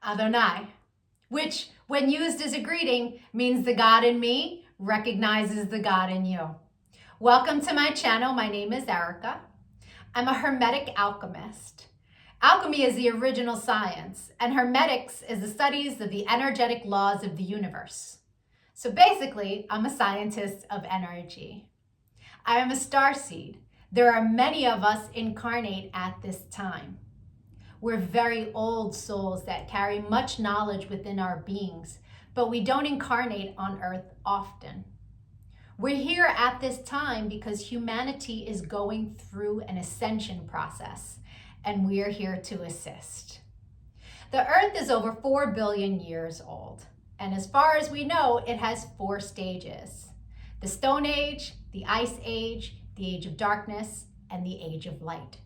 Adonai, which when used as a greeting means the God in me recognizes the God in you. Welcome to my channel. My name is Erica. I'm a Hermetic alchemist. Alchemy is the original science, and Hermetics is the studies of the energetic laws of the universe. So basically, I'm a scientist of energy. I am a starseed. There are many of us incarnate at this time. We're very old souls that carry much knowledge within our beings, but we don't incarnate on Earth often. We're here at this time because humanity is going through an ascension process, and we are here to assist. The Earth is over 4 billion years old, and as far as we know, it has 4 stages: the Stone Age, the Ice Age, the Age of Darkness, and the Age of Light.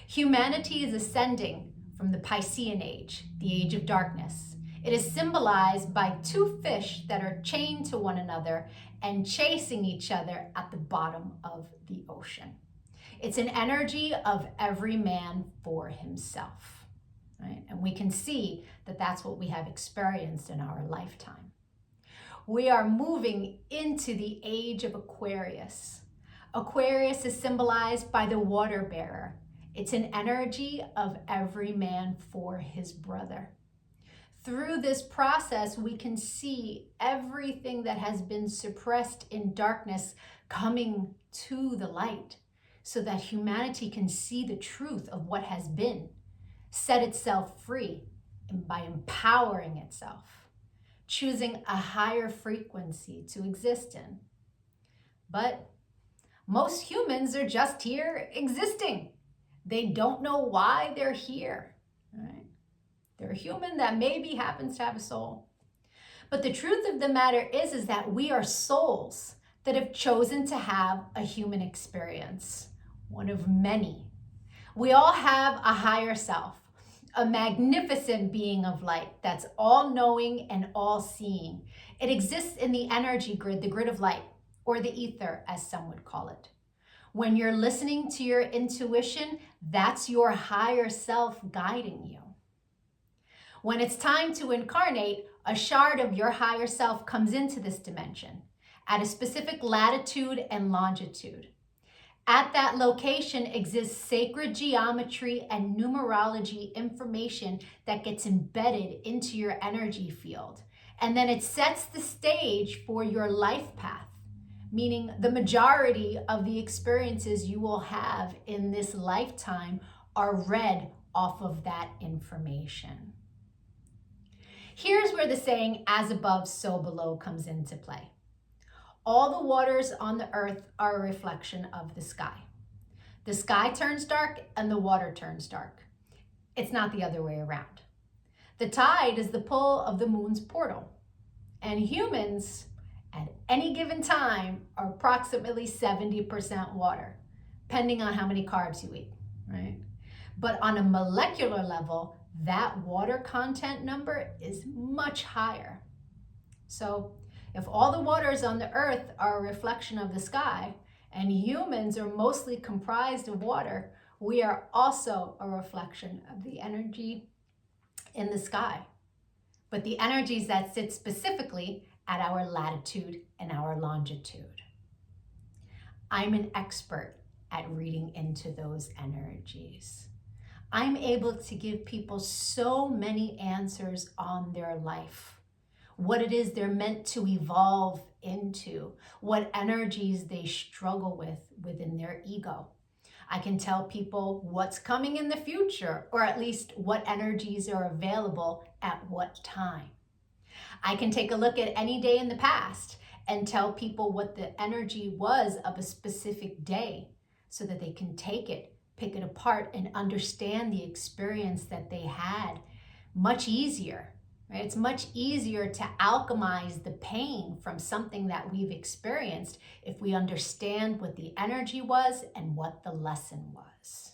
Humanity is ascending from the Piscean Age, the Age of Darkness. It is symbolized by 2 fish that are chained to one another and chasing each other at the bottom of the ocean. It's an energy of every man for himself, right? And we can see that that's what we have experienced in our lifetime. We are moving into the age of Aquarius. Aquarius is symbolized by the water bearer. It's an energy of every man for his brother. Through this process, we can see everything that has been suppressed in darkness coming to the light so that humanity can see the truth of what has been, set itself free, and by empowering itself, choosing a higher frequency to exist in. But most humans are just here existing. They don't know why they're here, right? They're a human that maybe happens to have a soul. But the truth of the matter is that we are souls that have chosen to have a human experience, one of many. We all have a higher self, a magnificent being of light that's all-knowing and all-seeing. It exists in the energy grid, the grid of light, or the ether, as some would call it. When you're listening to your intuition, that's your higher self guiding you. When it's time to incarnate, a shard of your higher self comes into this dimension at a specific latitude and longitude. At that location exists sacred geometry and numerology information that gets embedded into your energy field. And then it sets the stage for your life path, meaning the majority of the experiences you will have in this lifetime are read off of that information. Here's where the saying, as above, so below, comes into play. All the waters on the earth are a reflection of the sky. The sky turns dark and the water turns dark. It's not the other way around. The tide is the pull of the moon's portal. And humans, at any given time, are approximately 70% water, depending on how many carbs you eat, right? But on a molecular level, that water content number is much higher. So if all the waters on the earth are a reflection of the sky, and humans are mostly comprised of water, we are also a reflection of the energy in the sky. But the energies that sit specifically at our latitude and our longitude. I'm an expert at reading into those energies. I'm able to give people so many answers on their life, what it is they're meant to evolve into, what energies they struggle with within their ego. I can tell people what's coming in the future, or at least what energies are available at what time. I can take a look at any day in the past and tell people what the energy was of a specific day so that they can take it, pick it apart, and understand the experience that they had much easier, right? It's much easier to alchemize the pain from something that we've experienced if we understand what the energy was and what the lesson was.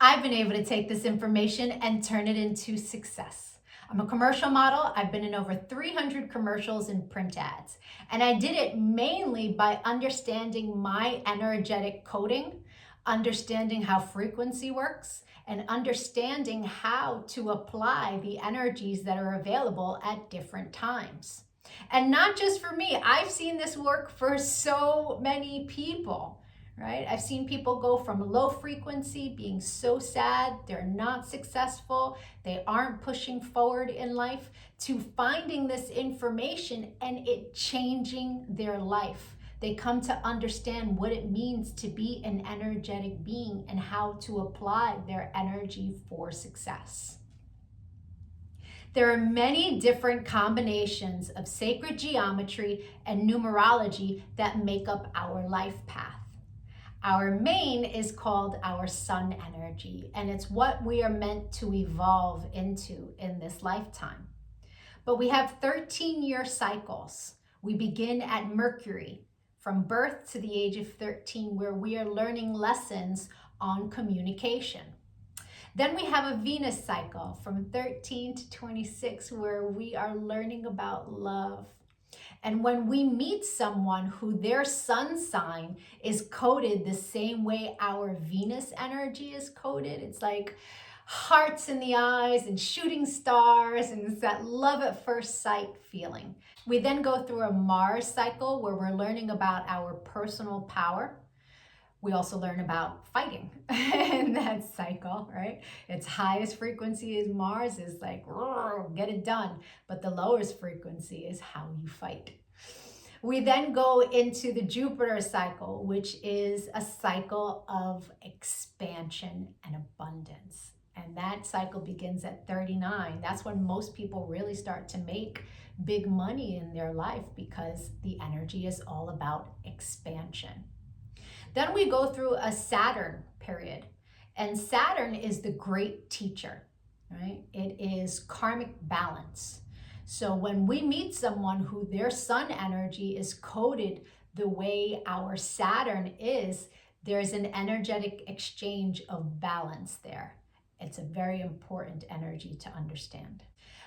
I've been able to take this information and turn it into success. I'm a commercial model. I've been in over 300 commercials and print ads. And I did it mainly by understanding my energetic coding understanding how frequency works, and understanding how to apply the energies that are available at different times. And not just for me, I've seen this work for so many people, right? I've seen people go from low frequency, being so sad, they're not successful, they aren't pushing forward in life, to finding this information and it changing their life. They come to understand what it means to be an energetic being and how to apply their energy for success. There are many different combinations of sacred geometry and numerology that make up our life path. Our main is called our sun energy, and it's what we are meant to evolve into in this lifetime. But we have 13-year cycles. We begin at Mercury, from birth to the age of 13, where we are learning lessons on communication. Then we have a Venus cycle from 13 to 26, where we are learning about love. And when we meet someone who their sun sign is coded the same way our Venus energy is coded, it's like hearts in the eyes and shooting stars, and it's that love at first sight feeling. We then go through a Mars cycle where we're learning about our personal power. We also learn about fighting in that cycle, right? Its highest frequency is Mars, is like, get it done. But the lowest frequency is how you fight. We then go into the Jupiter cycle, which is a cycle of expansion and abundance. And that cycle begins at 39. That's when most people really start to make big money in their life, because the energy is all about expansion. Then we go through a Saturn period, and Saturn is the great teacher, right? It is karmic balance. So when we meet someone who their sun energy is coded the way our Saturn is, there's an energetic exchange of balance there. It's a very important energy to understand.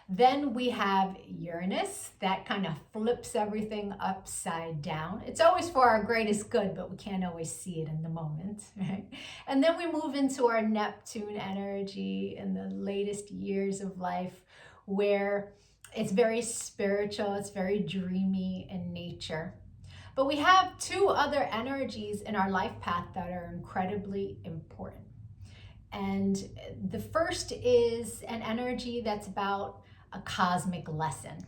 Then we have Uranus, that kind of flips everything upside down. It's always for our greatest good, but we can't always see it in the moment, right? And then we move into our Neptune energy in the latest years of life, where it's very spiritual, it's very dreamy in nature. But we have two other energies in our life path that are incredibly important. And the first is an energy that's about a cosmic lesson,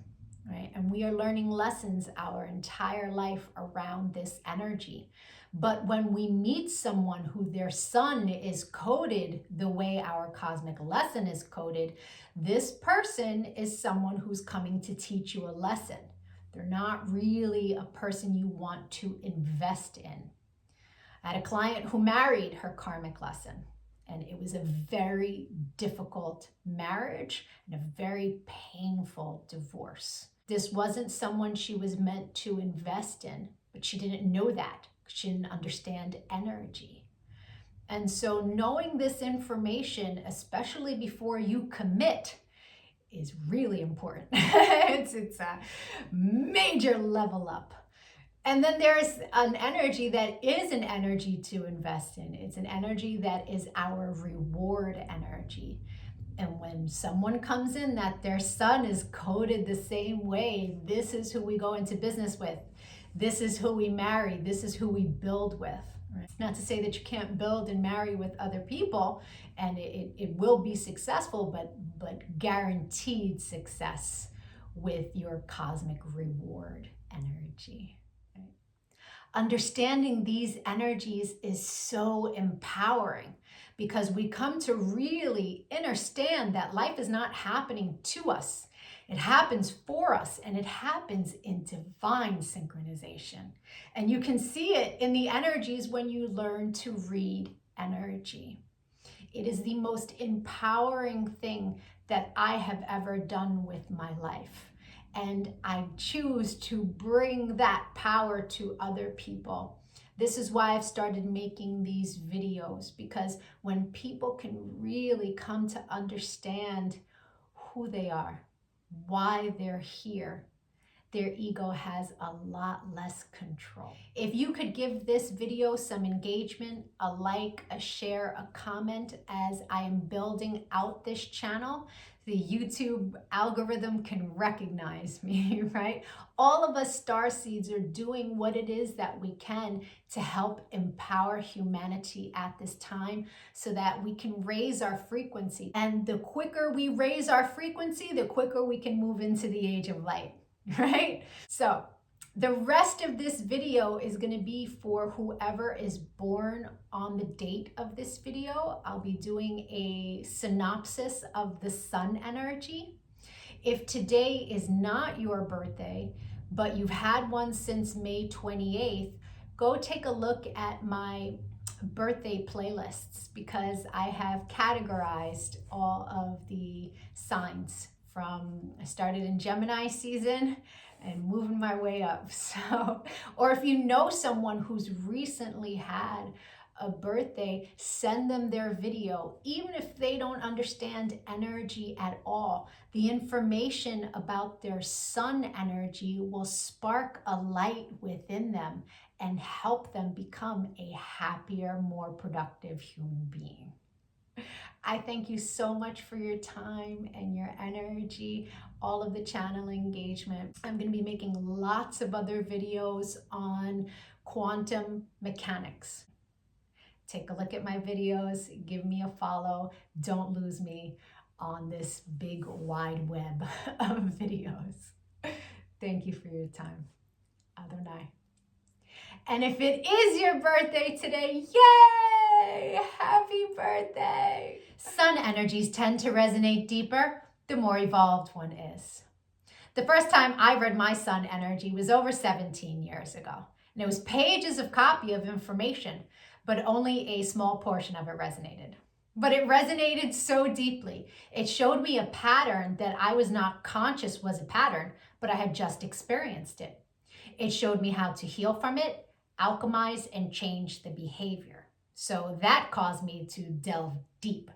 right? And we are learning lessons our entire life around this energy. But when we meet someone who their sun is coded the way our cosmic lesson is coded, this person is someone who's coming to teach you a lesson. They're not really a person you want to invest in. I had a client who married her karmic lesson, and it was a very difficult marriage and a very painful divorce. This wasn't someone she was meant to invest in, but she didn't know that. She didn't understand energy. And so knowing this information, especially before you commit, is really important. It's a major level up. And then there's an energy that is an energy to invest in. It's an energy that is our reward energy. And when someone comes in that their sun is coded the same way, this is who we go into business with. This is who we marry. This is who we build with. Right? It's not to say that you can't build and marry with other people, and it will be successful, but guaranteed success with your cosmic reward energy. Right? Understanding these energies is so empowering, because we come to really understand that life is not happening to us. It happens for us, and it happens in divine synchronization. And you can see it in the energies when you learn to read energy. It is the most empowering thing that I have ever done with my life. And I choose to bring that power to other people. This is why I've started making these videos, because when people can really come to understand who they are, why they're here, their ego has a lot less control. If you could give this video some engagement, a like, a share, a comment as I am building out this channel, the YouTube algorithm can recognize me, right? All of us starseeds are doing what it is that we can to help empower humanity at this time so that we can raise our frequency. And the quicker we raise our frequency, the quicker we can move into the age of light, right? So the rest of this video is going to be for whoever is born on the date of this video. I'll be doing a synopsis of the sun energy. If today is not your birthday, but you've had one since May 28th, go take a look at my birthday playlists because I have categorized all of the signs from, I started in Gemini season and moving my way up. So, or if you know someone who's recently had a birthday, send them their video. Even if they don't understand energy at all, the information about their sun energy will spark a light within them and help them become a happier, more productive human being. I thank you so much for your time and your energy, all of the channel engagement. I'm going to be making lots of other videos on quantum mechanics. Take a look at my videos, give me a follow. Don't lose me on this big wide web of videos. Thank you for your time. Adonai. And if it is your birthday today, yay! Happy birthday! Sun energies tend to resonate deeper the more evolved one is. The first time I read my sun energy was over 17 years ago. And it was pages of copy of information, but only a small portion of it resonated. But it resonated so deeply. It showed me a pattern that I was not conscious was a pattern, but I had just experienced it. It showed me how to heal from it, alchemize, and change the behavior. So that caused me to delve deep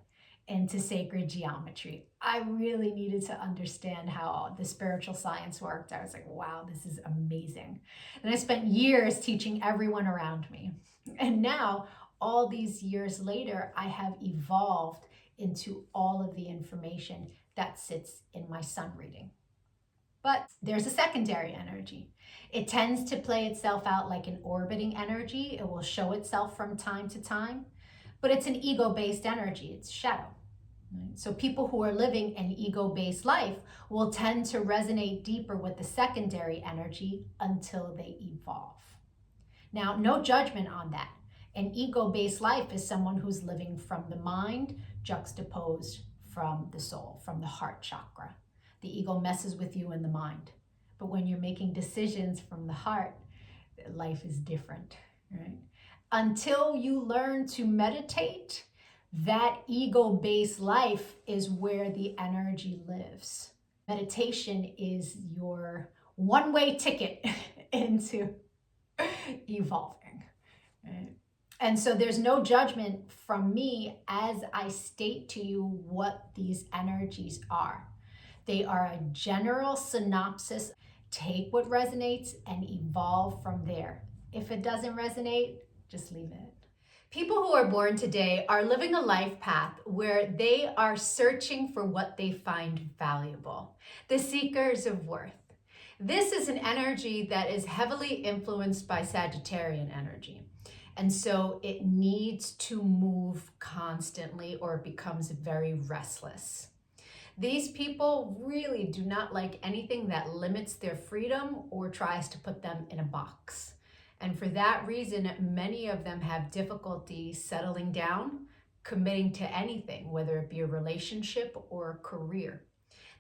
into sacred geometry. I really needed to understand how the spiritual science worked. I was like, wow, this is amazing. And I spent years teaching everyone around me. And now, all these years later, I have evolved into all of the information that sits in my sun reading. But there's a secondary energy. It tends to play itself out like an orbiting energy. It will show itself from time to time, but it's an ego-based energy. It's shadow. Right? So people who are living an ego-based life will tend to resonate deeper with the secondary energy until they evolve. Now, no judgment on that. An ego-based life is someone who's living from the mind juxtaposed from the soul, from the heart chakra. The ego messes with you in the mind. But when you're making decisions from the heart, life is different, right? Until you learn to meditate, that ego-based life is where the energy lives. Meditation is your one-way ticket into evolving, right? And so there's no judgment from me as I state to you what these energies are. They are a general synopsis. Take what resonates and evolve from there. If it doesn't resonate, just leave it. People who are born today are living a life path where they are searching for what they find valuable. The seekers of worth. This is an energy that is heavily influenced by Sagittarian energy. And so it needs to move constantly or it becomes very restless. These people really do not like anything that limits their freedom or tries to put them in a box. And for that reason, many of them have difficulty settling down, committing to anything, whether it be a relationship or a career.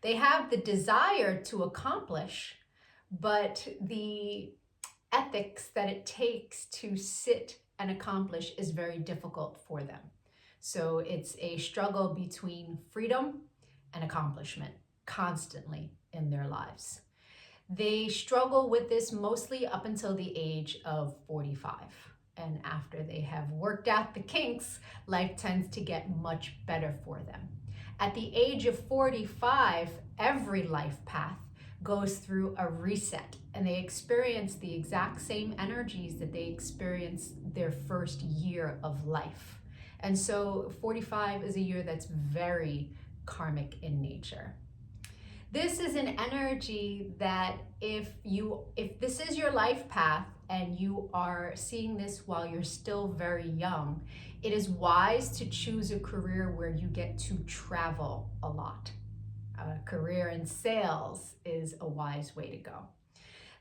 They have the desire to accomplish, but the ethics that it takes to sit and accomplish is very difficult for them. So it's a struggle between freedom and accomplishment constantly in their lives. They struggle with this mostly up until the age of 45. And after they have worked out the kinks, life tends to get much better for them. At the age of 45, every life path goes through a reset, and they experience the exact same energies that they experienced their first year of life. And so 45 is a year that's very karmic in nature. This is an energy that if this is your life path and you are seeing this while you're still very young, it is wise to choose a career where you get to travel a lot. A career in sales is a wise way to go.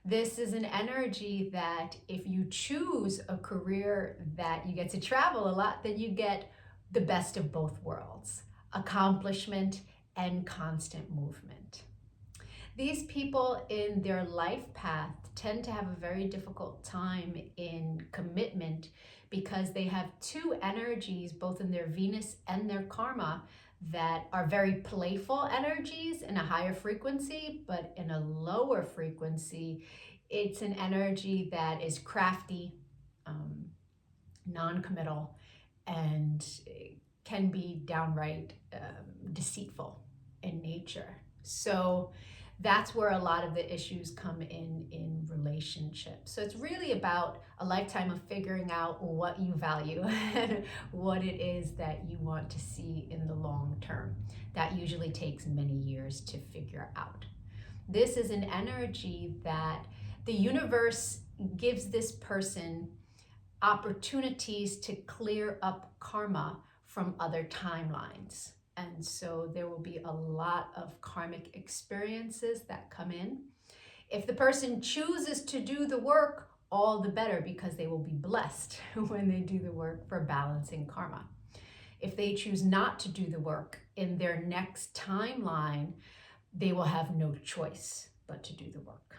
This is an energy that if you choose a career that you get to travel a lot, then you get the best of both worlds, accomplishment and constant movement. These people in their life path tend to have a very difficult time in commitment because they have two energies, both in their Venus and their karma, that are very playful energies in a higher frequency, but in a lower frequency, it's an energy that is crafty, non-committal, and can be downright deceitful in nature. So that's where a lot of the issues come in relationships. So it's really about a lifetime of figuring out what you value and what it is that you want to see in the long term. That usually takes many years to figure out. This is an energy that the universe gives this person opportunities to clear up karma from other timelines. And so there will be a lot of karmic experiences that come in. If the person chooses to do the work, all the better, because they will be blessed when they do the work for balancing karma. If they choose not to do the work in their next timeline, they will have no choice but to do the work.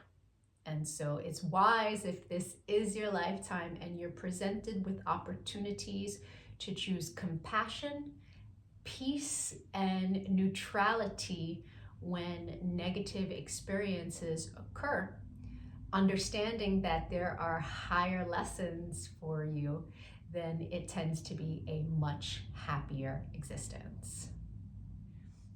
And so it's wise, if this is your lifetime and you're presented with opportunities, to choose compassion, peace, and neutrality when negative experiences occur, understanding that there are higher lessons for you, then it tends to be a much happier existence.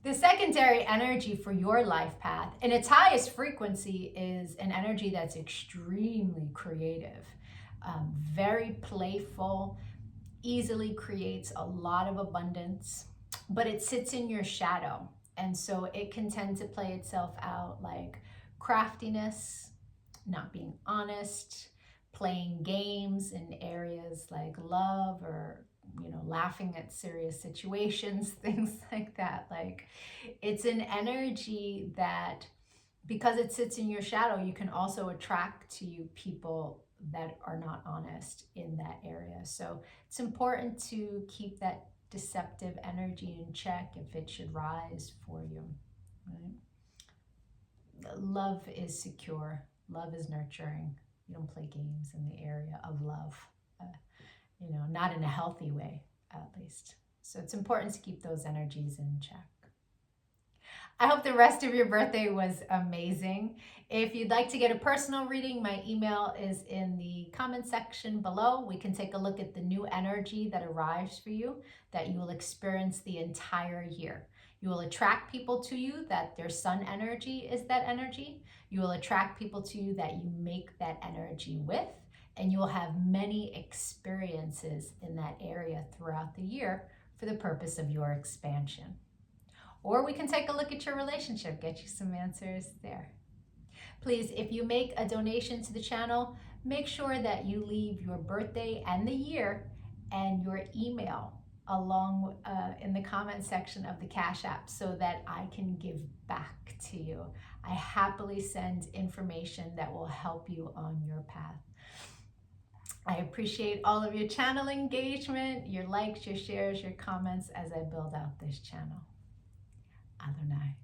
The secondary energy for your life path, in its highest frequency, is an energy that's extremely creative, very playful, easily creates a lot of abundance, but it sits in your shadow. And so it can tend to play itself out like craftiness, not being honest, playing games in areas like love, or laughing at serious situations, things like that. Like, it's an energy that, because it sits in your shadow, you can also attract to you people that are not honest in that area. So it's important to keep that deceptive energy in check if it should rise for you. Right? Love is secure. Love is nurturing. You don't play games in the area of love, not in a healthy way, at least. So it's important to keep those energies in check. I hope the rest of your birthday was amazing. If you'd like to get a personal reading, my email is in the comment section below. We can take a look at the new energy that arrives for you, that you will experience the entire year. You will attract people to you that their sun energy is that energy. You will attract people to you that you make that energy with, and you will have many experiences in that area throughout the year for the purpose of your expansion. Or we can take a look at your relationship, get you some answers there. Please, if you make a donation to the channel, make sure that you leave your birthday and the year and your email along in the comment section of the Cash App, so that I can give back to you. I happily send information that will help you on your path. I appreciate all of your channel engagement, your likes, your shares, your comments as I build out this channel. Adonai.